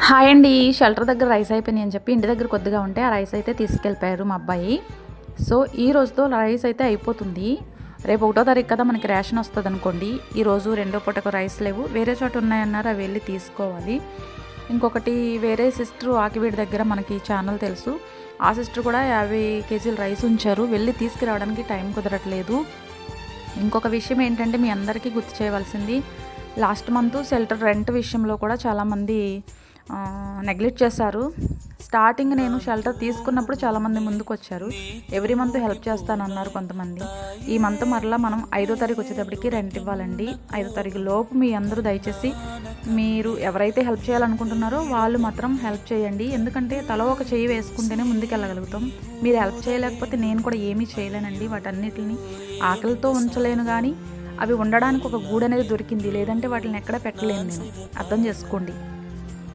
Hi అండి. Shelter దగ్గర rice అయిపోయినాయి అని చెప్పి ఇంటి దగ్గర కొద్దిగా ఉంటే ఆ రైస్ అయితే తీసుకెళ్ళిపోయారు మా అబ్బాయి. సో ఈ రోజుతో రైస్ అయితే అయిపోతుంది. రేపు 1వ తారీఖు కదా మనకి రేషన్ వస్తుంది అనుకోండి. ఈరోజు రెండో పూటకు రైస్ లేవు, వేరే చోట ఉన్నాయన్నారు, అవి వెళ్ళి తీసుకోవాలి. ఇంకొకటి వేరే సిస్టర్ ఆకివీడి దగ్గర మనకి ఛానల్ తెలుసు, ఆ సిస్టర్ కూడా 50 కేజీలు రైస్ ఉంచారు, వెళ్ళి తీసుకురావడానికి టైం కుదరట్లేదు. ఇంకొక విషయం ఏంటంటే మీ అందరికీ గుర్తు చేయవలసింది, లాస్ట్ మంత్ షెల్టర్ రెంట్ విషయంలో కూడా చాలామంది నెగ్లెక్ట్ చేశారు. స్టార్టింగ్ నేను షెల్టర్ తీసుకున్నప్పుడు చాలామంది ముందుకు వచ్చారు, ఎవ్రీ మంత్ హెల్ప్ చేస్తానన్నారు కొంతమంది. ఈ మంత్ మరలా మనం 5వ తారీఖు వచ్చేటప్పటికి రెంట్ ఇవ్వాలండి. 5వ తారీఖు లోపు మీ అందరూ దయచేసి మీరు ఎవరైతే హెల్ప్ చేయాలనుకుంటున్నారో వాళ్ళు మాత్రం హెల్ప్ చేయండి. ఎందుకంటే తల ఒక చెయ్యి వేసుకుంటేనే ముందుకెళ్ళగలుగుతాం. మీరు హెల్ప్ చేయలేకపోతే నేను కూడా ఏమీ చేయలేనండి. వాటన్నిటిని ఆకలితో ఉంచలేను, కానీ అవి ఉండడానికి ఒక గూడు అనేది దొరికింది, లేదంటే వాటిని ఎక్కడ పెట్టలేను నేను. అర్థం చేసుకోండి.